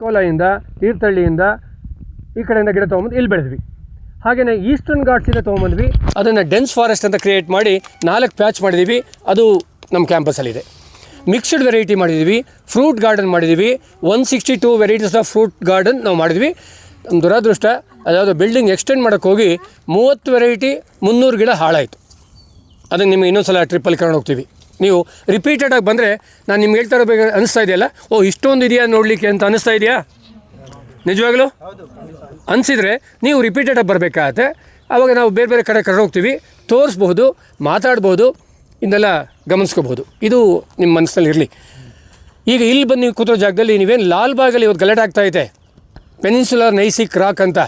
ಕೋಲಾಯಿಂದ ತೀರ್ಥಹಳ್ಳಿಯಿಂದ ಈ ಕಡೆಯಿಂದ ಗಿಡ ತೊಗೊಂಬಂದು ಇಲ್ಲಿ ಬೆಳೆದ್ವಿ. ಹಾಗೆಯೇ ಈಸ್ಟರ್ನ್ ಘಾಟ್ಸಿಂದ ತೊಗೊಂಬಂದ್ವಿ, ಅದನ್ನು ಡೆನ್ಸ್ ಫಾರೆಸ್ಟ್ ಅಂತ ಕ್ರಿಯೇಟ್ ಮಾಡಿ 4 ಪ್ಯಾಚ್ ಮಾಡಿದ್ದೀವಿ. ಅದು ನಮ್ಮ ಕ್ಯಾಂಪಸಲ್ಲಿದೆ. ಮಿಕ್ಸ್ಡ್ ವೆರೈಟಿ ಮಾಡಿದ್ದೀವಿ, ಫ್ರೂಟ್ ಗಾರ್ಡನ್ ಮಾಡಿದ್ದೀವಿ. 162 ವೆರೈಟೀಸ್ ಆಫ್ ಫ್ರೂಟ್ ಗಾರ್ಡನ್ ನಾವು ಮಾಡಿದ್ವಿ. ನಮ್ಮ ದುರಾದೃಷ್ಟ ಅದಾವುದು ಬಿಲ್ಡಿಂಗ್ ಎಕ್ಸ್ಟೆಂಡ್ ಮಾಡೋಕ್ಕೆ ಹೋಗಿ 30 ವೆರೈಟಿ 300 ಗಿಡ ಹಾಳಾಯಿತು. ಅದನ್ನು ನಿಮಗೆ ಇನ್ನೊಂದು ಸಲ ಟ್ರಿಪ್ಪಲ್ಲಿ ಕರ್ಕೊಂಡು ಹೋಗ್ತೀವಿ. ನೀವು ರಿಪೀಟೆಡಾಗಿ ಬಂದರೆ ನಾನು ನಿಮ್ಗೆ ಹೇಳ್ತಾ ಇರಬೇಕು ಅನಿಸ್ತಾ ಇದೆಯಲ್ಲ, ಓ ಇಷ್ಟೊಂದು ಇದೆಯಾ ನೋಡಲಿಕ್ಕೆ ಅಂತ ಅನಿಸ್ತಾ ಇದೆಯಾ? ನಿಜವಾಗ್ಲೂ ಅನಿಸಿದರೆ ನೀವು ರಿಪೀಟೆಡಾಗಿ ಬರಬೇಕಾಗತ್ತೆ. ಆವಾಗ ನಾವು ಬೇರೆ ಬೇರೆ ಕಡೆ ಕರ್ಕೊಂಡು ಹೋಗ್ತೀವಿ, ತೋರಿಸ್ಬೋದು, ಮಾತಾಡ್ಬೋದು, ಇದನ್ನೆಲ್ಲ ಗಮನಿಸ್ಕೋಬೋದು. ಇದು ನಿಮ್ಮ ಮನಸ್ಸಿನಲ್ಲಿ ಇರಲಿ. ಈಗ ಇಲ್ಲಿ ಬಂದು ನೀವು ಕೂತೋ ಜಾಗದಲ್ಲಿ ನೀವೇನು ಲಾಲ್ಬಾಗಲ್ಲಿ ಇವತ್ತು ಗಲಾಟೆ ಆಗ್ತಾಯಿದೆ, ಪೆನಿನ್ಸುಲರ್ ನೈಸಿಕ್ ರಾಕ್ ಅಂತ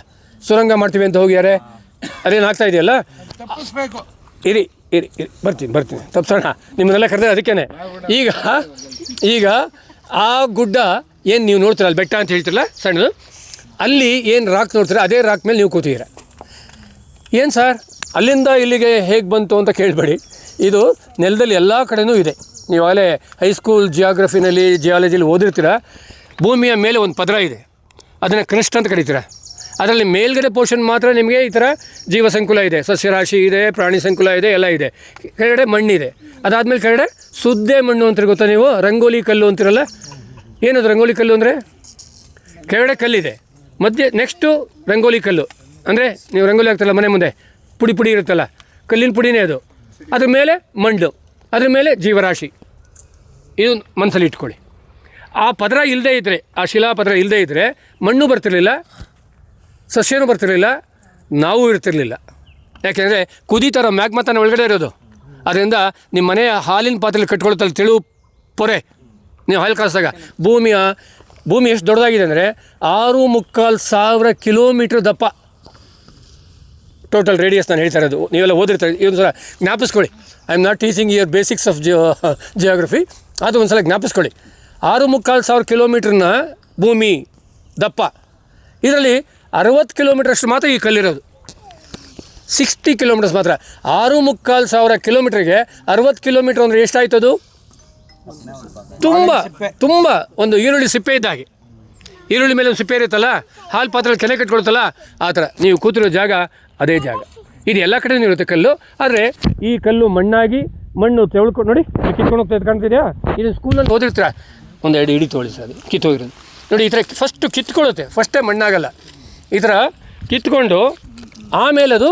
ಸುರಂಗ ಮಾಡ್ತೀವಿ ಅಂತ ಹೋಗ್ಯಾರೆ, ಅದೇನು ಆಗ್ತಾ ಇದೆಯಲ್ಲ, ಇರಿ ಇರಿ ಇರಿ ಬರ್ತೀನಿ ತಪ್ಸೋಣ, ನಿಮ್ಮನ್ನೆಲ್ಲ ಕರೆದ್ರೆ ಅದಕ್ಕೇ. ಈಗ ಆ ಗುಡ್ಡ ಏನು ನೀವು ನೋಡ್ತೀರ, ಅಲ್ಲಿ ಬೆಟ್ಟ ಅಂತ ಹೇಳ್ತಿರಲ್ಲ ಸಣ್ಣದು, ಅಲ್ಲಿ ಏನು ರಾಕ್ ನೋಡ್ತೀರ ಅದೇ ರಾಕ್ ಮೇಲೆ ನೀವು ಕೂತೀರ. ಏನು ಸರ್ ಅಲ್ಲಿಂದ ಇಲ್ಲಿಗೆ ಹೇಗೆ ಬಂತು ಅಂತ ಕೇಳಬೇಡಿ, ಇದು ನೆಲದಲ್ಲಿ ಎಲ್ಲ ಕಡೆಯೂ ಇದೆ. ನೀವು ಆಗಲೇ ಹೈಸ್ಕೂಲ್ ಜಿಯಾಲಜಿಲಿ ಓದಿರ್ತೀರ. ಭೂಮಿಯ ಮೇಲೆ ಒಂದು ಪದರ ಇದೆ, ಅದನ್ನು ಕ್ರಸ್ಟ್ ಅಂತ ಕರೀತೀರ. ಅದರಲ್ಲಿ ಮೇಲ್ಗಡೆ ಪೋರ್ಷನ್ ಮಾತ್ರ ನಿಮಗೆ ಈ ಥರ ಜೀವ ಸಂಕುಲ ಇದೆ, ಸಸ್ಯರಾಶಿ ಇದೆ, ಪ್ರಾಣಿ ಸಂಕುಲ ಇದೆ, ಎಲ್ಲ ಇದೆ. ಕೆಳಗಡೆ ಮಣ್ಣಿದೆ. ಅದಾದಮೇಲೆ ಕೆಳಗಡೆ ಸುದ್ದೆ ಮಣ್ಣು ಅಂತೀರಿ, ಗೊತ್ತಾ ನೀವು? ರಂಗೋಲಿ ಕಲ್ಲು ಅಂತಿರಲ್ಲ, ಏನದು ರಂಗೋಲಿ ಕಲ್ಲು ಅಂದರೆ? ಕೆಳಗಡೆ ಕಲ್ಲಿದೆ, ಮಧ್ಯೆ ನೆಕ್ಸ್ಟು ರಂಗೋಲಿ ಕಲ್ಲು ಅಂದರೆ ನೀವು ರಂಗೋಲಿ ಹಾಕ್ತಾರಲ್ಲ ಮನೆ ಮುಂದೆ, ಪುಡಿ ಇರುತ್ತಲ್ಲ, ಕಲ್ಲಿನ ಪುಡಿನೇ ಅದು. ಅದ್ರ ಮೇಲೆ ಮಣ್ಣು, ಅದ್ರ ಮೇಲೆ ಜೀವರಾಶಿ. ಇದು ಮನಸ್ಸಲ್ಲಿ ಇಟ್ಕೊಳ್ಳಿ. ಆ ಪದರ ಇಲ್ಲದೇ ಇದ್ದರೆ, ಆ ಶಿಲಾ ಪದರ ಇಲ್ಲದೇ ಇದ್ದರೆ ಮಣ್ಣು ಬರ್ತಿರಲಿಲ್ಲ, ಸಸ್ಯನೂ ಬರ್ತಿರಲಿಲ್ಲ, ನಾವು ಇರ್ತಿರಲಿಲ್ಲ. ಯಾಕೆಂದರೆ ಕುದೀತಾರ ಮ್ಯಾಗ್ಮತಾನ ಒಳಗಡೆ ಇರೋದು. ಅದರಿಂದ ನಿಮ್ಮ ಮನೆಯ ಹಾಲಿನ ಪಾತ್ರೆಯಲ್ಲಿ ಕಟ್ಕೊಳ್ತಲ್ಲ ತೆಳು ಪೊರೆ, ನೀವು ಹಾಲು ಕಾಸಿದಾಗ ಭೂಮಿ ಎಷ್ಟು ದೊಡ್ಡದಾಗಿದೆ ಅಂದರೆ 6,3,500 ಕಿಲೋಮೀಟ್ರ್ ದಪ್ಪ ಟೋಟಲ್ ರೇಡಿಯಸ್. ನಾನು ಹೇಳ್ತಾ ಇರೋದು ನೀವೆಲ್ಲ ಓದಿರ್ತಾರೆ. ಇದೊಂದು ಸಲ ಜ್ಞಾಪಿಸ್ಕೊಳ್ಳಿ. I am not teaching your basics of geography. ಅದು ಒಂದು ಸಲ ಜ್ಞಾಪಿಸ್ಕೊಳ್ಳಿ. 6,3,500 ಕಿಲೋಮೀಟ್ರನ್ನ ಭೂಮಿ ದಪ್ಪ. ಇದರಲ್ಲಿ 60 ಕಿಲೋಮೀಟ್ರ್ ಅಷ್ಟು ಮಾತ್ರ ಈ ಕಲ್ಲಿರೋದು. 60 ಕಿಲೋಮೀಟರ್ಸ್ ಮಾತ್ರ. 6,3,500 ಕಿಲೋಮೀಟ್ರಿಗೆ 60 ಕಿಲೋಮೀಟ್ರ್ ಅಂದರೆ ಎಷ್ಟಾಯ್ತದು? ತುಂಬ ಒಂದು ಈರುಳ್ಳಿ ಸಿಪ್ಪೆ ಇದ್ದ ಹಾಗೆ. ಈರುಳ್ಳಿ ಮೇಲೆ ಒಂದು ಸಿಪ್ಪೆ ಇರುತ್ತಲ್ಲ, ಹಾಲು ಪಾತ್ರೆಯಲ್ಲಿ ಕೆನೆ ಕಟ್ಕೊಳ್ತಲ್ಲ, ಆ ಥರ ನೀವು ಕೂತಿರೋ ಜಾಗ ಅದೇ ಜಾಗ. ಇದು ಎಲ್ಲ ಕಡೆಯೂ ಇರುತ್ತೆ ಕಲ್ಲು. ಆದರೆ ಈ ಕಲ್ಲು ಮಣ್ಣು ತೆಳ್ಕೊಂಡು ನೋಡಿ, ಕಿತ್ಕೊಂಡು ಹೋಗ್ತಾ ಕಾಣ್ತಿದೆಯಾ? ಇದು ಸ್ಕೂಲಲ್ಲಿ ಓದಿರ್ತೀರ, ಒಂದು 2 ಇಡಿ ತೊಗೊಳ್ಳಿ ಸರ್, ಅದು ಕಿತ್ತೋಗಿರೋದು ನೋಡಿ. ಈ ಥರ ಫಸ್ಟು ಕಿತ್ಕೊಳ್ಳುತ್ತೆ, ಫಸ್ಟೇ ಮಣ್ಣಾಗಲ್ಲ. ಈ ಥರ ಕಿತ್ಕೊಂಡು ಆಮೇಲೆ ಅದು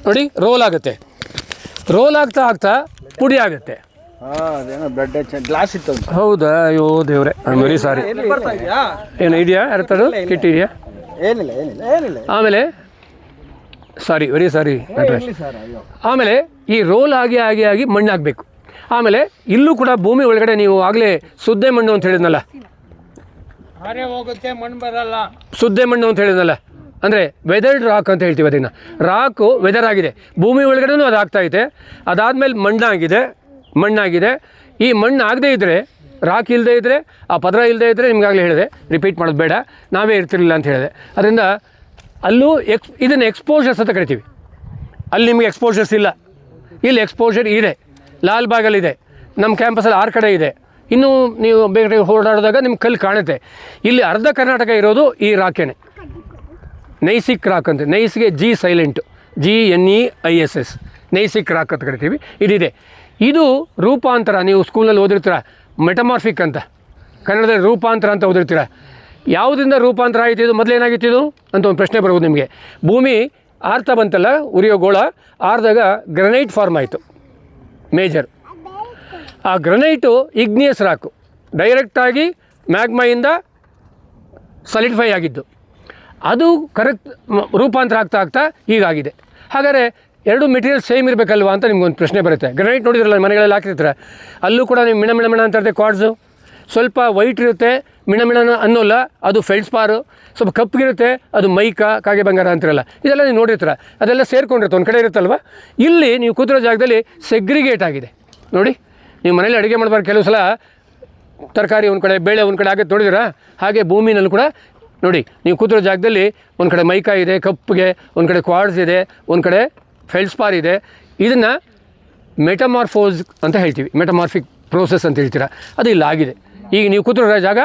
ನೋಡಿ ರೋಲ್ ಆಗುತ್ತೆ. ರೋಲ್ ಆಗ್ತಾ ಪುಡಿ ಆಗುತ್ತೆ. ಗ್ಲಾಸ್ ಇತ್ತು. ಹೌದಾ? ಅಯ್ಯೋ ದೇವ್ರೆ, ವೆರಿ ಸಾರಿ. ಏನು ಇದೆಯಾ? ಯಾರತ್ತದು ಕಿಟ್ ಇದೆಯಾ? ಏನಿಲ್ಲ. ಆಮೇಲೆ ಸಾರಿ, ವೆರಿ ಸಾರಿ. ಆಮೇಲೆ ಈ ರೋಲ್ ಆಗಿ ಮಣ್ಣಾಗಬೇಕು. ಆಮೇಲೆ ಇಲ್ಲೂ ಕೂಡ ಭೂಮಿ ಒಳಗಡೆ ನೀವು ಆಗಲೇ ಸುದ್ದೆ ಮಣ್ಣು ಅಂತ ಹೇಳಿದ್ನಲ್ಲ, ಹೋಗುತ್ತೆ ಮಣ್ಣು ಬರಲ್ಲ. ಸುದ್ದೆ ಮಣ್ಣು ಅಂತ ಹೇಳಿದ್ನಲ್ಲ, ಅಂದರೆ ವೆದರ್ಡ್ ರಾಕ್ ಅಂತ ಹೇಳ್ತೀವಿ. ಅದನ್ನು ರಾಕು ವೆದರ್ ಆಗಿದೆ, ಭೂಮಿ ಒಳಗಡೆನೂ ಅದು ಆಗ್ತಾಯಿದೆ. ಅದಾದಮೇಲೆ ಮಣ್ಣಾಗಿದೆ. ಈ ಮಣ್ಣು ಆಗದೇ ಇದ್ದರೆ, ರಾಕ್ ಇಲ್ಲದೇ ಇದ್ದರೆ, ಆ ಪದರ ಇಲ್ಲದೇ ಇದ್ದರೆ, ನಿಮಗಾಗಲೇ ಹೇಳಿದೆ, ರಿಪೀಟ್ ಮಾಡೋದು ಬೇಡ, ನಾವೇ ಇರ್ತಿರಲಿಲ್ಲ ಅಂತ ಹೇಳಿದೆ. ಅದರಿಂದ ಅಲ್ಲೂ ಇದನ್ನು ಎಕ್ಸ್ಪೋಜರ್ಸ್ ಅಂತ ಕರಿತೀವಿ. ಅಲ್ಲಿ ನಿಮಗೆ ಎಕ್ಸ್ಪೋಜರ್ಸ್ ಇಲ್ಲ, ಇಲ್ಲಿ ಎಕ್ಸ್ಪೋಜರ್ ಇದೆ. ಲಾಲ್ಬಾಗಲ್ಲಿದೆ, ನಮ್ಮ ಕ್ಯಾಂಪಸಲ್ಲಿ 6 ಕಡೆ ಇದೆ. ಇನ್ನೂ ನೀವು ಬೇರೆ ಓಡಾಡಿದಾಗ ನಿಮ್ಗೆ ಕಲ್ಲು ಕಾಣುತ್ತೆ. ಇಲ್ಲಿ ಅರ್ಧ ಕರ್ನಾಟಕ ಇರೋದು ಈ ರಾಕೇನೆ, ನೈಸಿಕ್ ರಾಕ್ ಅಂತ. ನೈಸ್ಗೆ ಜಿ ಸೈಲೆಂಟು, GNEISS, ನೈಸಿಕ್ ರಾಕ್ ಅಂತ ಕರಿತೀವಿ. ಇದಿದೆ. ಇದು ರೂಪಾಂತರ. ನೀವು ಸ್ಕೂಲಲ್ಲಿ ಓದಿರ್ತೀರ, ಮೆಟಮಾರ್ಫಿಕ್ ಅಂತ, ಕನ್ನಡದಲ್ಲಿ ರೂಪಾಂತರ ಅಂತ ಓದಿರ್ತೀರ. ಯಾವುದರಿಂದ ರೂಪಾಂತರ ಆಯಿತು? ಇದು ಮೊದಲೇನಾಗಿತ್ತು ಅಂತ ಒಂದು ಪ್ರಶ್ನೆ ಬರ್ಬೋದು ನಿಮಗೆ. ಭೂಮಿ ಆರ್ತಾ ಬಂತಲ್ಲ, ಉರಿಯೋ ಗೋಳ ಆರಿದಾಗ ಗ್ರನೈಟ್ ಫಾರ್ಮ್ ಆಯಿತು ಮೇಜರ್. ಆ ಗ್ರನೈಟು ಇಗ್ನಿಯಸ್ ರಾಕು, ಡೈರೆಕ್ಟಾಗಿ ಮ್ಯಾಗ್ಮಾಯಿಂದ ಸಾಲಿಡಿಫೈ ಆಗಿದ್ದು. ಅದು ಕರೆಕ್ಟ್ ರೂಪಾಂತರ ಆಗ್ತಾ ಹೀಗಾಗಿದೆ. ಹಾಗಾದರೆ 2 ಮೆಟೀರಿಯಲ್ ಸೇಮ್ ಇರಬೇಕಲ್ವಾ ಅಂತ ನಿಮ್ಗೊಂದು ಪ್ರಶ್ನೆ ಬರುತ್ತೆ. ಗ್ರನೈಟ್ ನೋಡಿದ್ರಲ್ಲ ಮನೆಗಳಲ್ಲಿ ಹಾಕಿರ್ತಾರೆ, ಅಲ್ಲೂ ಕೂಡ ನೀವು ಮಿಣ ಅಂತ ಇರುತ್ತೆ. ಕ್ವಾರ್ಟ್ಸು ಸ್ವಲ್ಪ ವೈಟ್ ಇರುತ್ತೆ, ಮಿಣ ಅನ್ನೋಲ್ಲ, ಅದು ಫೆಲ್ಡ್ಸ್ಪಾರು. ಸ್ವಲ್ಪ ಕಪ್ಪಗಿರುತ್ತೆ, ಅದು ಮೈಕಾ, ಕಾಗೆ ಬಂಗಾರ ಅಂತಿರಲ್ಲ, ಇದೆಲ್ಲ ನೀವು ನೋಡಿರ್ತೀರ. ಅದೆಲ್ಲ ಸೇರ್ಕೊಂಡಿರುತ್ತೆ, ಒಂದು ಕಡೆ ಇರುತ್ತಲ್ವ. ಇಲ್ಲಿ ನೀವು ಕೂತಿರೋ ಜಾಗದಲ್ಲಿ ಸೆಗ್ರಿಗೇಟ್ ಆಗಿದೆ ನೋಡಿ. ನೀವು ಮನೇಲಿ ಅಡುಗೆ ಮಾಡಬಾರ್ದು, ಕೆಲವು ಸಲ ತರಕಾರಿ ಒಂದು ಕಡೆ, ಬೇಳೆ ಒಂದು ಕಡೆ ಆಗುತ್ತೆ ನೋಡಿದಿರಾ? ಹಾಗೆ ಭೂಮಿನಲ್ಲೂ ಕೂಡ ನೋಡಿ, ನೀವು ಕೂತಿರೋ ಜಾಗದಲ್ಲಿ ಒಂದು ಕಡೆ ಮೈಕಾ ಇದೆ ಕಪ್ಪಗೆ, ಒಂದು ಕಡೆ ಕ್ವಾರ್ಟ್ಸ್ ಇದೆ, ಒಂದು ಕಡೆ ಫೆಲ್ಡ್ಸ್ಪಾರ್ ಇದೆ. ಇದನ್ನು ಮೆಟಮಾರ್ಫೋಸ್ ಅಂತ ಹೇಳ್ತೀವಿ, ಮೆಟಮಾರ್ಫಿಕ್ ಪ್ರೋಸೆಸ್ ಅಂತ ಹೇಳ್ತೀರಾ. ಅದು ಇಲ್ಲಾಗಿದೆ. ಈಗ ನೀವು ಕೂತಿರೋ ಜಾಗ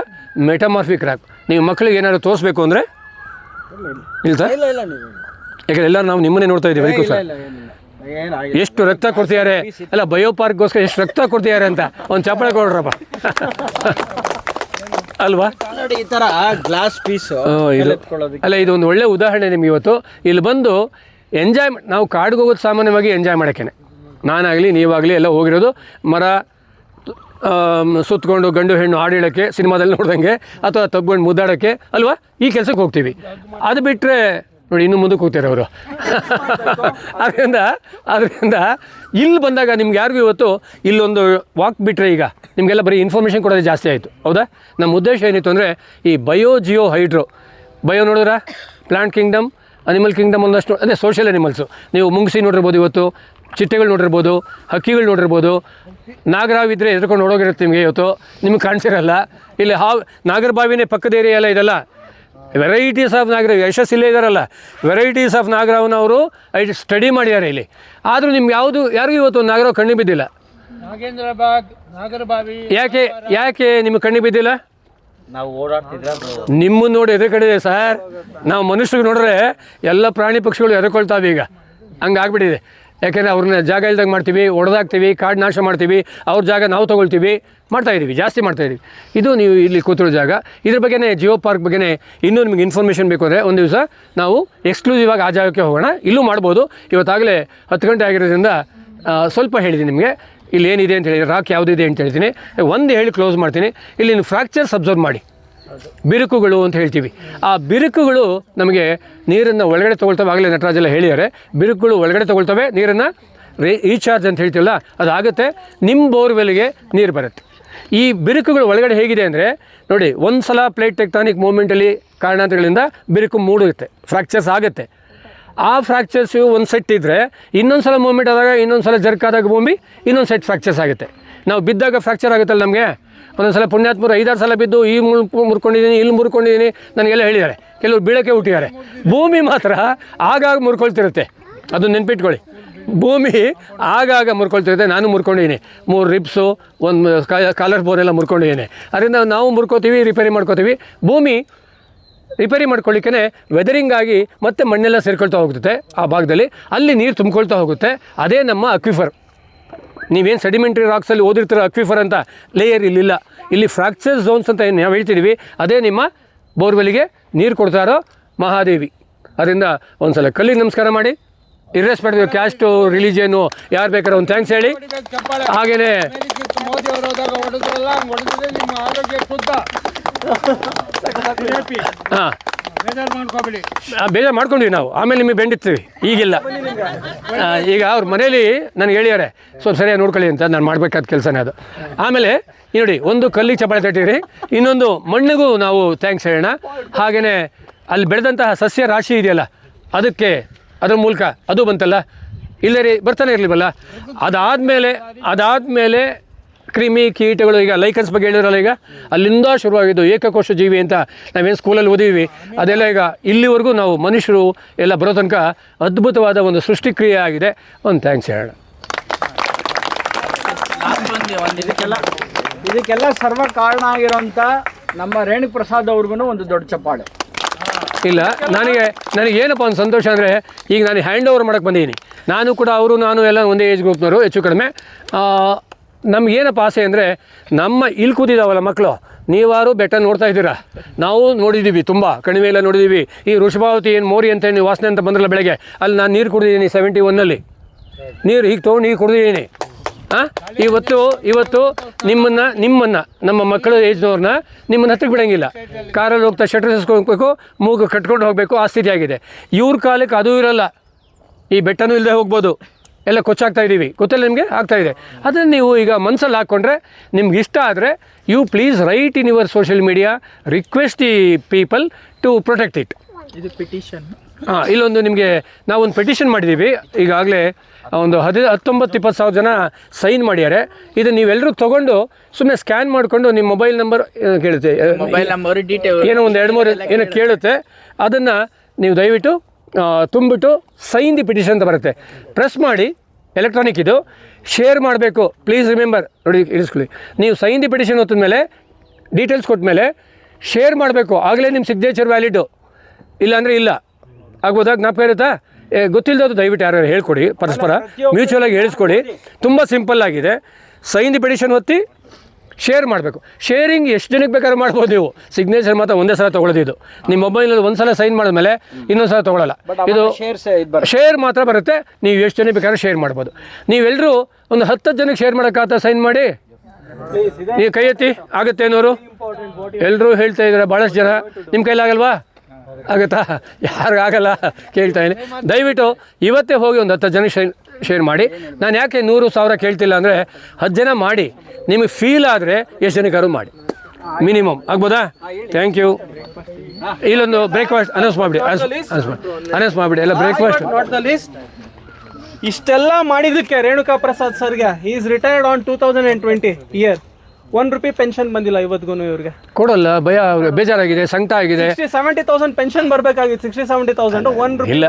ಮೆಟಮಾರ್ಫಿಕ್ ರಾಕ್. ನೀವು ಮಕ್ಕಳಿಗೆ ಏನಾದ್ರು ತೋರಿಸ್ಬೇಕು ಅಂದರೆ ಇಲ್ಲ ಸರ್, ಇಲ್ಲ ಇಲ್ಲ ನೀವು ಯಾಕಂದ್ರೆ ಎಲ್ಲರೂ ನಾವು ನಿಮ್ಮನ್ನೇ ನೋಡ್ತಾ ಇದ್ದೀವಿ ಅದಕ್ಕೂ ಸರ್. ಇಲ್ಲ ಏನಿಲ್ಲ ಏನಾಗಿಲ್ಲ. ಎಷ್ಟು ರಕ್ತ ಕೊಡ್ತಿದ್ದಾರೆ ಅಲ್ಲ, ಬಯೋ ಪಾರ್ಕ್ಗೋಸ್ಕರ ಎಷ್ಟು ರಕ್ತ ಕೊಡ್ತಿದ್ದಾರೆ ಅಂತ ಒಂದು ಚಪ್ಪಳೆ ಕೊಡ್ರಪ್ಪ ಅಲ್ವಾ. ನೋಡಿ ಈ ಥರ ಗ್ಲಾಸ್ ಪೀಸು ಅಲ್ಲ, ಇದು ಒಂದು ಒಳ್ಳೆ ಉದಾಹರಣೆ ನಿಮ್ಗೆ ಇವತ್ತು. ಇಲ್ಲಿ ಬಂದು ಎಂಜಾಯ್ ನಾವು ಕಾಡಿಗೆ ಹೋಗೋದು ಸಾಮಾನ್ಯವಾಗಿ ಎಂಜಾಯ್ ಮಾಡೋಕ್ಕೇನೆ. ನಾನಾಗಲಿ ನೀವಾಗಲಿ ಎಲ್ಲ ಹೋಗಿರೋದು ಮರ ಸುತ್ತಕೊಂಡು ಗಂಡು ಹೆಣ್ಣು ಹಾಡು ಹೇಳೋಕ್ಕೆ, ಸಿನಿಮಾದಲ್ಲಿ ನೋಡ್ದಂಗೆ, ಅಥವಾ ತಗ್ಗೊಂಡು ಮುದ್ದಾಡೋಕ್ಕೆ ಅಲ್ವಾ, ಈ ಕೆಲಸಕ್ಕೆ ಹೋಗ್ತೀವಿ. ಅದು ಬಿಟ್ಟರೆ ನೋಡಿ ಇನ್ನೂ ಮುಂದಕ್ಕೆ ಹೋಗ್ತಾರೆ ಅವರು. ಅದರಿಂದ ಇಲ್ಲಿ ಬಂದಾಗ ನಿಮ್ಗೆ ಯಾರಿಗೂ ಇವತ್ತು ಇಲ್ಲೊಂದು ವಾಕ್ ಬಿಟ್ಟರೆ ಈಗ ನಿಮಗೆಲ್ಲ ಬರೀ ಇನ್ಫಾರ್ಮೇಷನ್ ಕೊಡೋದು ಜಾಸ್ತಿ ಆಯಿತು, ಹೌದಾ. ನಮ್ಮ ಉದ್ದೇಶ ಏನಿತ್ತು ಅಂದರೆ ಈ ಜಿಯೋ ಹೈಡ್ರೋ ಬಯೋ ನೋಡಿದ್ರೆ ಪ್ಲಾಂಟ್ ಕಿಂಗ್ಡಮ್, ಅನಿಮಲ್ ಕಿಂಗ್ಡಮ್ ಒಂದಷ್ಟು ಅದೇ ಸೋಷಿಯಲ್ ಅನಿಮಲ್ಸು. ನೀವು ಮುಂಗ್ಸಿ ನೋಡಿರ್ಬೋದು, ಇವತ್ತು ಚಿಟ್ಟೆಗಳು ನೋಡಿರ್ಬೋದು, ಹಕ್ಕಿಗಳು ನೋಡಿರ್ಬೋದು, ನಾಗರಾವಿದ್ದರೆ ಎದ್ಕೊಂಡು ನೋಡೋಗಿರುತ್ತೆ ನಿಮಗೆ ಇವತ್ತು, ನಿಮಗೆ ಕಾಣಿಸಿರಲ್ಲ. ಇಲ್ಲಿ ನಾಗರಬಾವಿನೇ ಪಕ್ಕದ ಏರಿಯಾ ಎಲ್ಲ ಇದೆಲ್ಲ ವೆರೈಟೀಸ್ ಆಫ್ ನಾಗರ ಯಶಸ್ಸಿಲ್ಲೇ ಇದ್ದಾರಲ್ಲ, ವೆರೈಟೀಸ್ ಆಫ್ ನಾಗರಾವನ್ನ ಅವರು ಸ್ಟಡಿ ಮಾಡಿದ್ದಾರೆ ಇಲ್ಲಿ. ಆದರೂ ನಿಮ್ಗೆ ಯಾರಿಗೂ ಇವತ್ತು ಒಂದು ನಾಗರಾವ್ ಕಣ್ಣು ಬಿದ್ದಿಲ್ಲ. ನಾಗೇಂದ್ರ ಬಾಗ್, ನಾಗರಬಾವಿ. ಯಾಕೆ ನಿಮಗೆ ಕಣ್ಣು ಬಿದ್ದಿಲ್ಲ? ನಾವು ಓಡಾಡ್ತಿದ್ರೆ ನಿಮ್ಮನ್ನು ನೋಡಿ ಎದುರುಕಡಿದೆ ಸರ್. ನಾವು ಮನುಷ್ಯರಿಗೆ ನೋಡ್ರೆ ಎಲ್ಲ ಪ್ರಾಣಿ ಪಕ್ಷಿಗಳು ಎದುರ್ಕೊಳ್ತಾವೆ ಈಗ, ಹಂಗಾಗ್ಬಿಟ್ಟಿದೆ. ಯಾಕೆಂದರೆ ಅವ್ರನ್ನ ಜಾಗ ಇಲ್ದಾಗ ಮಾಡ್ತೀವಿ, ಹೊಡೆದಾಕ್ತೀವಿ, ಕಾಡು ನಾಶ ಮಾಡ್ತೀವಿ, ಅವ್ರ ಜಾಗ ನಾವು ತೊಗೊಳ್ತೀವಿ, ಮಾಡ್ತಾಯಿದ್ದೀವಿ, ಜಾಸ್ತಿ ಮಾಡ್ತಾಯಿದ್ದೀವಿ. ಇದು ನೀವು ಇಲ್ಲಿ ಕೂತಿರೋ ಜಾಗ. ಇದ್ರ ಬಗ್ಗೆನೇ ಜಿಯೋ ಪಾರ್ಕ್ ಬಗ್ಗೆನೇ ಇನ್ನೂ ನಿಮಗೆ ಇನ್ಫಾರ್ಮೇಷನ್ ಬೇಕು ಅಂದರೆ ಒಂದು ದಿವಸ ನಾವು ಎಕ್ಸ್ಕ್ಲೂಸಿವ್ ಆಗಿ ಆ ಜಾಗಕ್ಕೆ ಹೋಗೋಣ. ಇಲ್ಲೂ ಮಾಡ್ಬೋದು. ಇವತ್ತಾಗಲೇ 10 ಗಂಟೆ ಆಗಿರೋದ್ರಿಂದ ಸ್ವಲ್ಪ ಹೇಳಿದ್ದೀನಿ ನಿಮಗೆ ಇಲ್ಲಿ ಏನಿದೆ ಅಂತ ಹೇಳಿ, ರಾಕ್ ಯಾವುದಿದೆ ಅಂತ ಹೇಳ್ತೀನಿ. ಒಂದು ಹೇಳಿ ಕ್ಲೋಸ್ ಮಾಡ್ತೀನಿ. ಇಲ್ಲಿ ಫ್ರ್ಯಾಕ್ಚರ್ಸ್ ಅಬ್ಸರ್ವ್ ಮಾಡಿ, ಬಿರುಕುಗಳು ಅಂತ ಹೇಳ್ತೀವಿ. ಆ ಬಿರುಕುಗಳು ನಮಗೆ ನೀರನ್ನು ಒಳಗಡೆ ತೊಗೊಳ್ತವೆ. ಆಗಲೇ ನಟರಾಜೆಲ್ಲ ಹೇಳಿದ್ದಾರೆ, ಬಿರುಕುಗಳು ಒಳಗಡೆ ತೊಗೊಳ್ತವೆ, ನೀರನ್ನು ರೀಚಾರ್ಜ್ ಅಂತ ಹೇಳ್ತೀವಲ್ಲ ಅದಾಗುತ್ತೆ, ನಿಮ್ಮ ಬೋರ್ವೆಲ್ಗೆ ನೀರು ಬರುತ್ತೆ. ಈ ಬಿರುಕುಗಳು ಒಳಗಡೆ ಹೇಗಿದೆ ಅಂದರೆ ನೋಡಿ, ಒಂದು ಸಲ ಪ್ಲೇಟ್ ಟೆಕ್ಟಾನಿಕ್ ಮೂವ್ಮೆಂಟಲ್ಲಿ ಕಾರಣಾಂತರಗಳಿಂದ ಬಿರುಕು ಮೂಡುತ್ತೆ, ಫ್ರ್ಯಾಕ್ಚರ್ಸ್ ಆಗುತ್ತೆ. ಆ ಫ್ರ್ಯಾಕ್ಚರ್ಸು ಒಂದು ಸೆಟ್ ಇದ್ದರೆ ಇನ್ನೊಂದು ಸಲ ಮೂವ್ಮೆಂಟ್ ಆದಾಗ, ಇನ್ನೊಂದು ಸಲ ಜರ್ಕ್ ಆದಾಗ ಭೂಮಿ ಇನ್ನೊಂದು ಸೆಟ್ ಫ್ರ್ಯಾಕ್ಚರ್ಸ್ ಆಗುತ್ತೆ. ನಾವು ಬಿದ್ದಾಗ ಫ್ರ್ಯಾಕ್ಚರ್ ಆಗುತ್ತಲ್ಲ ನಮಗೆ. ಒಂದೊಂದು ಸಲ ಪುಣ್ಯಾತ್ಮರು 5-6 ಸಲ ಬಿದ್ದು ಈ ಮುರ್ಕೊಂಡಿದ್ದೀನಿ, ಇಲ್ಲಿ ಮುರ್ಕೊಂಡಿದ್ದೀನಿ ನನಗೆಲ್ಲ ಹೇಳಿದ್ದಾರೆ. ಕೆಲವರು ಬೀಳಕ್ಕೆ ಹುಟ್ಟಿದ್ದಾರೆ. ಭೂಮಿ ಮಾತ್ರ ಆಗಾಗ ಮುರ್ಕೊಳ್ತಿರುತ್ತೆ, ಅದು ನೆನ್ಪಿಟ್ಕೊಳ್ಳಿ. ಭೂಮಿ ಆಗಾಗ ಮುರ್ಕೊಳ್ತಿರುತ್ತೆ. ನಾನು ಮುರ್ಕೊಂಡಿದ್ದೀನಿ, 3 ರಿಬ್ಸು, ಒಂದು ಕಾಲರ್ ಬೋನ್ ಎಲ್ಲ ಮುರ್ಕೊಂಡಿದ್ದೀನಿ. ಅದರಿಂದ ನಾವು ಮುರ್ಕೋತೀವಿ, ರಿಪೇರಿ ಮಾಡ್ಕೋತೀವಿ. ಭೂಮಿ ರಿಪೇರಿ ಮಾಡ್ಕೊಳ್ಳಿಕ್ಕೆ ವೆದರಿಂಗ್ ಆಗಿ ಮತ್ತೆ ಮಣ್ಣೆಲ್ಲ ಸೇರ್ಕೊಳ್ತಾ ಹೋಗುತ್ತೆ ಆ ಭಾಗದಲ್ಲಿ, ಅಲ್ಲಿ ನೀರು ತುಂಬಿಕೊಳ್ತಾ ಹೋಗುತ್ತೆ. ಅದೇ ನಮ್ಮ ಅಕ್ವಿಫರ್. ನೀವೇನು ಸೆಡಿಮೆಂಟ್ರಿ ರಾಕ್ಸಲ್ಲಿ ಓದಿರ್ತೀರ ಅಕ್ವಿಫರ್ ಅಂತ ಲೇಯರ್ ಇಲ್ಲಿಲ್ಲ. ಇಲ್ಲಿ ಫ್ರ್ಯಾಕ್ಚರ್ ಝೋನ್ಸ್ ಅಂತ ಏನು ನಾವು ಹೇಳ್ತಿದ್ದೀವಿ, ಅದೇ ನಿಮ್ಮ ಬೋರ್ವೆಲ್ಗೆ ನೀರು ಕೊಡ್ತಾ ಇರೋ ಮಹಾದೇವಿ. ಅದರಿಂದ ಒಂದು ಸಲ ಕಲ್ಲಿಗೆ ನಮಸ್ಕಾರ ಮಾಡಿ, ಇರ್ರೆಸ್ಪೆಕ್ಟಿವ್ ಕ್ಯಾಸ್ಟು, ರಿಲಿಜಿಯನ್ನು, ಯಾರು ಬೇಕಾದ್ರೆ ಒಂದು ಥ್ಯಾಂಕ್ಸ್ ಹೇಳಿ. ಹಾಗೆಯೇ ಮೋದಿ ಅವರು ಹೋದಾಗ ಹೊಡೆದ್ರಲ್ಲ, ಹೊಡೆದ್ರೆ ನಿಮ್ಮ ಆರೋಗ್ಯ ಶುದ್ಧ. ಹಾಂ, ಬೇಜಾರು ಮಾಡ್ಕೋಬೇಡಿ. ಬೇಜಾರು ಮಾಡ್ಕೊಂಡ್ವಿ ನಾವು, ಆಮೇಲೆ ನಿಮಗೆ ಬೆಂಡಿರ್ತೀವಿ. ಈಗಿಲ್ಲ. ಈಗ ಅವ್ರ ಮನೇಲಿ ನನಗೆ ಹೇಳಿದ್ದಾರೆ ಸ್ವಲ್ಪ ಸರಿಯಾಗಿ ನೋಡ್ಕೊಳ್ಳಿ ಅಂತ. ನಾನು ಮಾಡಬೇಕಾದ ಕೆಲಸನೇ ಅದು. ಆಮೇಲೆ ನೋಡಿ, ಒಂದು ಕಲ್ಲಿಗೆ ಚಪ್ಪಾಳೆ ತಟ್ಟಿರಿ, ಇನ್ನೊಂದು ಮಣ್ಣಿಗೂ ನಾವು ಥ್ಯಾಂಕ್ಸ್ ಹೇಳೋಣ. ಹಾಗೆಯೇ ಅಲ್ಲಿ ಬೆಳೆದಂತಹ ಸಸ್ಯ ರಾಶಿ ಇದೆಯಲ್ಲ, ಅದ್ರ ಮೂಲಕ ಅದು ಬಂತಲ್ಲ, ಇಲ್ಲೇ ರೀ ಬರ್ತಾನೆ ಇರಲಿವಲ್ಲ. ಅದಾದಮೇಲೆ ಕ್ರಿಮಿ ಕೀಟಗಳು, ಈಗ ಲೈಕನ್ಸ್ ಬಗ್ಗೆ ಹೇಳಿದ್ರಲ್ಲ, ಈಗ ಅಲ್ಲಿಂದ ಶುರುವಾಗಿದ್ದು ಏಕಕೋಶ ಜೀವಿ ಅಂತ ನಾವೇನು ಸ್ಕೂಲಲ್ಲಿ ಓದಿದ್ವಿ, ಅದೆಲ್ಲ ಈಗ ಇಲ್ಲಿವರೆಗೂ ನಾವು ಮನುಷ್ಯರು ಎಲ್ಲ ಬರೋ ತನಕ ಅದ್ಭುತವಾದ ಒಂದು ಸೃಷ್ಟಿಕ್ರಿಯೆ ಆಗಿದೆ. ಒಂದು ಥ್ಯಾಂಕ್ಸ್ ಹೇಳೋಣ. ಇದಕ್ಕೆಲ್ಲ ಸರ್ವ ಕಾರಣ ಆಗಿರೋಂಥ ನಮ್ಮ ರೇಣುಕ ಪ್ರಸಾದ್ ಅವ್ರಿಗೂ ಒಂದು ದೊಡ್ಡ ಚಪ್ಪಾಳೆ. ಇಲ್ಲ, ನನಗೇನಪ್ಪ ಒಂದು ಸಂತೋಷ ಅಂದರೆ, ಈಗ ನಾನು ಹ್ಯಾಂಡ್ ಓವರ್ ಮಾಡೋಕ್ಕೆ ಬಂದಿದ್ದೀನಿ. ನಾನು ಎಲ್ಲ ಒಂದೇ ಏಜ್ ಗ್ರೂಪ್ನವರು ಹೆಚ್ಚು ಕಡಿಮೆ. ನಮಗೇನಪ್ಪ ಆಸೆ ಅಂದರೆ, ನಮ್ಮ ಇಲ್ಲಿ ಕೂತಿದ್ದಾವಲ್ಲ ಮಕ್ಕಳು, ನೀವಾರು ಬೆಟ್ಟ ನೋಡ್ತಾ ಇದ್ದೀರಾ, ನಾವು ನೋಡಿದ್ದೀವಿ, ತುಂಬ ಕಣಿವೆ ಎಲ್ಲ ನೋಡಿದ್ದೀವಿ. ಈ ವೃಷಭಾವತಿ ಏನು ಮೋರಿ ಅಂತ ನೀವು ವಾಸನೆ ಅಂತ ಬಂದ್ರಲ್ಲ ಬೆಳಗ್ಗೆ, ಅಲ್ಲಿ ನಾನು ನೀರು ಕುಡಿದಿದ್ದೀನಿ 71ನಲ್ಲಿ. ನೀರು ಹೀಗೆ ತೊಗೊಂಡು ಹೀಗೆ ಕುಡಿದಿದ್ದೀನಿ. ಇವತ್ತು ನಿಮ್ಮನ್ನು ನಮ್ಮ ಮಕ್ಕಳ ಏಜ್ನವ್ರನ್ನ ನಿಮ್ಮನ್ನು ಹತ್ತಿರ ಬಿಡೋಂಗಿಲ್ಲ. ಕಾರಲ್ಲಿ ಹೋಗ್ತಾ ಶಟ್ರ್ ಹೋಗ್ಬೇಕು, ಮೂಗು ಕಟ್ಕೊಂಡು ಹೋಗಬೇಕು, ಆ ಸ್ಥಿತಿ ಆಗಿದೆ. ಇವ್ರ ಕಾಲಕ್ಕೆ ಅದೂ ಇರಲ್ಲ, ಈ ಬೆಟ್ಟನೂ ಇಲ್ಲದೆ ಹೋಗ್ಬೋದು. ಎಲ್ಲ ಕೊಚ್ಚಾಗ್ತಾ ಇದ್ದೀವಿ, ಗೊತ್ತಿಲ್ಲ ನಿಮಗೆ, ಆಗ್ತಾಯಿದೆ. ಅದನ್ನು ನೀವು ಈಗ ಮನಸ್ಸಲ್ಲಿ ಹಾಕ್ಕೊಂಡ್ರೆ, ನಿಮ್ಗೆ ಇಷ್ಟ ಆದರೆ you please write in your social media, request the people to protect it. ಇದು ಪಿಟಿಷನ್. ಇಲ್ಲೊಂದು ನಿಮಗೆ ನಾವೊಂದು ಪೆಟಿಷನ್ ಮಾಡಿದ್ದೀವಿ. ಈಗಾಗಲೇ ಒಂದು 19-20 ಸಾವಿರ ಜನ ಸೈನ್ ಮಾಡಿದ್ದಾರೆ. ಇದು ನೀವೆಲ್ಲರೂ ತೊಗೊಂಡು ಸುಮ್ಮನೆ ಸ್ಕ್ಯಾನ್ ಮಾಡಿಕೊಂಡು ನಿಮ್ಮ ಮೊಬೈಲ್ ನಂಬರ್ ಕೇಳುತ್ತೆ, ಮೊಬೈಲ್ ನಂಬರ್ ಡೀಟೇಲ್ ಏನೋ ಒಂದು 2-3 ಏನೋ ಕೇಳುತ್ತೆ. ಅದನ್ನು ನೀವು ದಯವಿಟ್ಟು ತುಂಬಿಟ್ಟು ಸೈನ್ ದಿ ಪಿಟಿಷನ್ ಅಂತ ಬರುತ್ತೆ, ಪ್ರೆಸ್ ಮಾಡಿ. ಎಲೆಕ್ಟ್ರಾನಿಕ್ ಇದು, ಶೇರ್ ಮಾಡಬೇಕು. ಪ್ಲೀಸ್ ರಿಮೆಂಬರ್, ನೋಡಿ ಇರಿಸ್ಕೊಳ್ಳಿ, ನೀವು ಸೈನ್ ದಿ ಪಿಟಿಷನ್ ಹೊತ್ತಿದ ಮೇಲೆ, ಡೀಟೇಲ್ಸ್ ಕೊಟ್ಟ ಮೇಲೆ ಶೇರ್ ಮಾಡಬೇಕು, ಆಗಲೇ ನಿಮ್ಮ ಸಿಗ್ನೇಚರ್ ವ್ಯಾಲಿಡು, ಇಲ್ಲಾಂದರೆ ಇಲ್ಲ. ಆಗ್ಬೋದಾ? ಜ್ಞಾಪಕ ಇರುತ್ತಾ? ಗೊತ್ತಿಲ್ಲದವ್ರು ದಯವಿಟ್ಟು ಯಾರು ಹೇಳ್ಕೊಡಿ, ಪರಸ್ಪರ ಮ್ಯೂಚುವಲಾಗಿ ಹೇಳಿಸ್ಕೊಡಿ. ತುಂಬ ಸಿಂಪಲ್ ಆಗಿದೆ. ಸೈನ್ ದಿ ಪೆಟಿಷನ್ ಒತ್ತಿ ಶೇರ್ ಮಾಡಬೇಕು. ಶೇರಿಂಗ್ ಎಷ್ಟು ಜನಕ್ಕೆ ಬೇಕಾದ್ರೂ ಮಾಡ್ಬೋದು ನೀವು. ಸಿಗ್ನೇಚರ್ ಮಾತ್ರ ಒಂದೇ ಸಲ ತೊಗೊಳ್ಳೋದು. ನಿಮ್ಮ ಮೊಬೈಲಲ್ಲಿ ಒಂದು ಸಲ ಸೈನ್ ಮಾಡಿದ್ಮೇಲೆ ಇನ್ನೊಂದು ಸಲ ತೊಗೊಳ್ಳಲ್ಲ. ಇದು ಶೇರ್ ಮಾತ್ರ ಬರುತ್ತೆ. ನೀವು ಎಷ್ಟು ಜನಕ್ಕೆ ಬೇಕಾದ್ರೂ ಶೇರ್ ಮಾಡ್ಬೋದು. ನೀವೆಲ್ಲರೂ ಒಂದು 10 ಜನಕ್ಕೆ ಶೇರ್ ಮಾಡೋಕ್ಕಾಗ್ತಾ? ಸೈನ್ ಮಾಡಿ, ನೀವು ಕೈ ಎತ್ತಿ. ಆಗುತ್ತೆ ಅನ್ನೋರು ಎಲ್ಲರೂ ಹೇಳ್ತಾ ಇದ್ದಾರೆ. ಭಾಳಷ್ಟು ಜನ ನಿಮ್ಮ ಕೈಲಾಗಲ್ವಾ? ಆಗುತ್ತಾ? ಯಾರಿಗಾಗಲ್ಲ ಕೇಳ್ತಾ ಇದ್ದೀನಿ. ದಯವಿಟ್ಟು ಇವತ್ತೇ ಹೋಗಿ ಒಂದು 10 ಜನಕ್ಕೆ ಶೇರ್ ಮಾಡಿ. ನಾನು ಯಾಕೆ 100,000 ಕೇಳ್ತಿಲ್ಲ ಅಂದರೆ 10 ಜನ ಮಾಡಿ, ನಿಮಗೆ ಫೀಲ್ ಆದರೆ ಎಷ್ಟು ಜನಕ್ಕಾದ್ರು ಮಾಡಿ, ಮಿನಿಮಮ್. ಆಗ್ಬೋದಾ? Thank you. ಇಲ್ಲೊಂದು ಬ್ರೇಕ್ಫಾಸ್ಟ್ ಅನೌನ್ಸ್ ಮಾಡಿಬಿಡಿ ಎಲ್ಲ ಬ್ರೇಕ್ಫಾಸ್ಟ್. ಇಷ್ಟೆಲ್ಲ ಮಾಡಿದ್ದಕ್ಕೆ ರೇಣುಕಾ ಪ್ರಸಾದ್ ಸರ್ಗೆ is retired on 2020 year. ₹1 pension ಬಂದಿಲ್ಲ ಇವತ್ತಿಗೂ ಇವ್ರಿಗೆ. ಕೊಡಲ್ಲ, ಭಯ, ಬೇಜಾರಾಗಿದೆ, ಸಂಕಟ ಆಗಿದೆ. 60-70,000 ಪೆನ್ಷನ್ ಬರಬೇಕಾಗಿತ್ತು. 60-70,000 ₹1 ಇಲ್ಲ.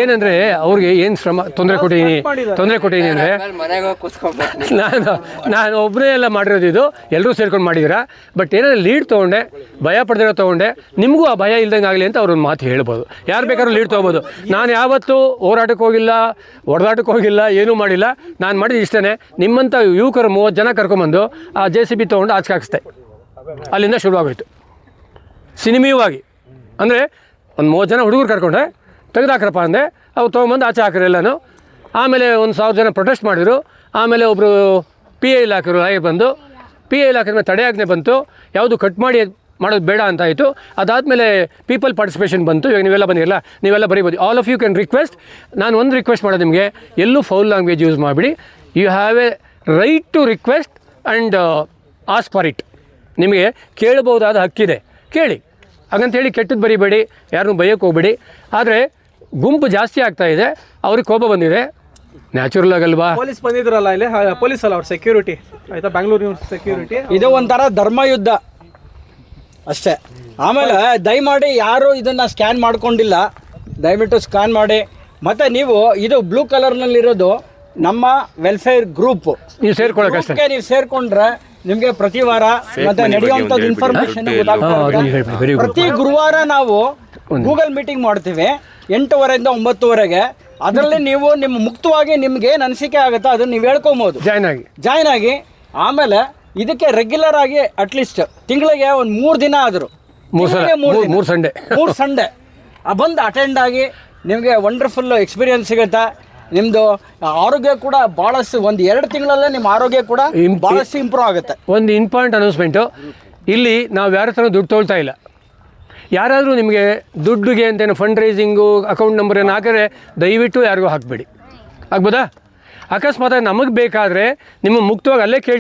ಏನಂದ್ರೆ ಅವ್ರಿಗೆ ಏನು ತೊಂದರೆ ಕೊಟ್ಟಿದ್ದೀನಿ ಅಂದರೆ ನಾನು ಒಬ್ಬನೇ ಎಲ್ಲ ಮಾಡಿರೋದು. ಇದು ಎಲ್ಲರೂ ಸೇರ್ಕೊಂಡು ಮಾಡಿದ್ದೀರಾ. ಬಟ್ ಏನಾದ್ರು ಲೀಡ್ ತೊಗೊಂಡೆ, ಭಯ ಪಡೆದಿರೋ ತೊಗೊಂಡೆ, ನಿಮಗೂ ಆ ಭಯ ಇಲ್ದಂಗೆ ಆಗಲಿ ಅಂತ ಅವ್ರೊಂದು ಮಾತು ಹೇಳ್ಬೋದು. ಯಾರು ಬೇಕಾದ್ರೂ ಲೀಡ್ ತೊಗೋಬೋದು. ನಾನು ಯಾವತ್ತೂ ಹೋರಾಟಕ್ಕೆ ಹೋಗಿಲ್ಲ, ಹೊಡೆದಾಟಕ್ಕೆ ಹೋಗಿಲ್ಲ, ಏನೂ ಮಾಡಿಲ್ಲ. ನಾನು ಮಾಡಿದ್ದು ಇಷ್ಟೇ, ನಿಮ್ಮಂಥ ಯುವಕರು 30 ಜನ ಕರ್ಕೊಂಬಂದು ಆ JCB ತೊಗೊಂಡು ಆಚೆ ಹಾಕಿಸ್ದೆ. ಅಲ್ಲಿಂದ ಶುರುವಾಗೋಯ್ತು ಸಿನಿಮೀಯವಾಗಿ. ಅಂದರೆ ಒಂದು 30 ಜನ ಹುಡುಗರು ಕರ್ಕೊಂಡೆ, ತೆಗೆದಾಕ್ರಪ್ಪ ಅಂದೆ. ಅವು ತೊಗೊಂಬಂದು ಆಚೆ ಹಾಕಿದ್ರು ಎಲ್ಲನೂ. ಆಮೇಲೆ 1,000 ಜನ ಪ್ರೊಟೆಸ್ಟ್ ಮಾಡಿದರು. ಆಮೇಲೆ ಒಬ್ಬರು PA ಇಲಾಖೆರು ಬಂದು PA ಇಲಾಖೆ ಮೇಲೆ ತಡೆಯಾಜ್ಞೆ ಬಂತು. ಯಾವುದು ಕಟ್ ಮಾಡೋದು ಬೇಡ ಅಂತ ಆಯಿತು. ಅದಾದಮೇಲೆ ಪೀಪಲ್ ಪಾರ್ಟಿಸಿಪೇಷನ್ ಬಂತು. ಇವಾಗ ನೀವೆಲ್ಲ ಬಂದಿರಲ್ಲ, ನೀವೆಲ್ಲ ಬರೀಬೋದು. All of you can request. ನಾನು ಒಂದು ರಿಕ್ವೆಸ್ಟ್ ಮಾಡೋದು ನಿಮಗೆ, ಎಲ್ಲೂ ಫೌಲ್ ಲ್ಯಾಂಗ್ವೇಜ್ ಯೂಸ್ ಮಾಡಿಬಿಡಿ. You have a right to request and ask for it. ನಿಮಗೆ ಕೇಳಬಹುದಾದ ಹಕ್ಕಿದೆ, ಕೇಳಿ. ಹಾಗಂತೇಳಿ ಕೆಟ್ಟದ್ದು ಬರೀಬೇಡಿ, ಯಾರನ್ನೂ ಬೈಯೋಕ್ಕೆ ಹೋಗ್ಬೇಡಿ. ಆದರೆ ಗುಂಪು ಜಾಸ್ತಿ ಆಗ್ತಾಯಿದೆ, ಅವ್ರಿಗೆ ಕೋಪ ಬಂದಿದೆ. ನ್ಯಾಚುರಲ್ ಆಗಲ್ವಾ? ಪೊಲೀಸ್ ಬಂದಿದ್ರಲ್ಲ ಇಲ್ಲಿ, ಪೊಲೀಸ್ ಅಲ್ಲ, ಅವ್ರ ಸೆಕ್ಯೂರಿಟಿ ಆಯ್ತಾ, ಬೆಂಗಳೂರು ಸೆಕ್ಯೂರಿಟಿ. ಇದು ಒಂಥರ ಧರ್ಮಯುದ್ಧ ಅಷ್ಟೇ. ಆಮೇಲೆ ದಯಮಾಡಿ ಯಾರು ಇದನ್ನು ಸ್ಕ್ಯಾನ್ ಮಾಡ್ಕೊಂಡಿಲ್ಲ, ದಯವಿಟ್ಟು ಸ್ಕ್ಯಾನ್ ಮಾಡಿ. ಮತ್ತು ನೀವು ಇದು ಬ್ಲೂ ಕಲರ್ನಲ್ಲಿರೋದು ನಮ್ಮ ವೆಲ್ಫೇರ್ ಗ್ರೂಪ್. ನೀವು ಸೇರ್ಕೊಳ್ಳೋಕೆ ನೀವು ಸೇರ್ಕೊಂಡ್ರೆ ನಿಮಗೆ ಪ್ರತಿ ವಾರ ಮತ್ತೆ ನಡೆಯುವಂಥದ್ದು ಇನ್ಫಾರ್ಮೇಶನ್ ಗೊತ್ತಾಗ್ತದೆ. ಪ್ರತಿ ಗುರುವಾರ ನಾವು ಗೂಗಲ್ ಮೀಟಿಂಗ್ ಮಾಡ್ತೀವಿ 8:30 ಇಂದ 9:00ವರೆಗೆ. ಅದರಲ್ಲಿ ನೀವು ನಿಮ್ಮ ಮುಕ್ತವಾಗಿ ನಿಮ್ಗೆ ಏನು ಅನಿಸಿಕೆ ಆಗುತ್ತೋ ಅದನ್ನು ನೀವು ಹೇಳ್ಕೊಬೋದು, ಜಾಯ್ನ್ ಆಗಿ. ಆಮೇಲೆ ಇದಕ್ಕೆ ರೆಗ್ಯುಲರ್ ಆಗಿ ಅಟ್ಲೀಸ್ಟ್ ತಿಂಗಳಿಗೆ ಒಂದು 3 ದಿನ ಆದರೂ 3 ಸಂಡೇ ಬಂದು ಅಟೆಂಡ್ ಆಗಿ ನಿಮಗೆ ವಂಡರ್ಫುಲ್ ಎಕ್ಸ್ಪೀರಿಯನ್ಸ್ ಸಿಗುತ್ತೆ. ನಿಮ್ಮದು ಆರೋಗ್ಯ ಕೂಡ ಭಾಳಷ್ಟು, 1-2 ತಿಂಗಳಲ್ಲೇ ನಿಮ್ಮ ಆರೋಗ್ಯ ಕೂಡ ಭಾಳಷ್ಟು ಇಂಪ್ರೂವ್ ಆಗುತ್ತೆ. ಒಂದು ಇಂಪಾರ್ಟೆಂಟ್ ಅನೌನ್ಸ್ಮೆಂಟು, ಇಲ್ಲಿ ನಾವು ಯಾರ ಹತ್ರ ದುಡ್ಡು ತೊಗೊಳ್ತಾ ಇಲ್ಲ. ಯಾರಾದರೂ ನಿಮಗೆ ದುಡ್ಡಿಗೆ ಅಂತೇನು ಫಂಡ್ ರೈಸಿಂಗು ಅಕೌಂಟ್ ನಂಬರ್ ಏನು ಹಾಕಿದ್ರೆ ದಯವಿಟ್ಟು ಯಾರಿಗೂ ಹಾಕಬೇಡಿ. ಆಗ್ಬೋದಾ? ಅಕಸ್ಮಾತ್ ನಮಗೆ ಬೇಕಾದರೆ ನಿಮ್ಮ ಮುಕ್ತವಾಗಿ ಅಲ್ಲೇ ಕೇಳಿ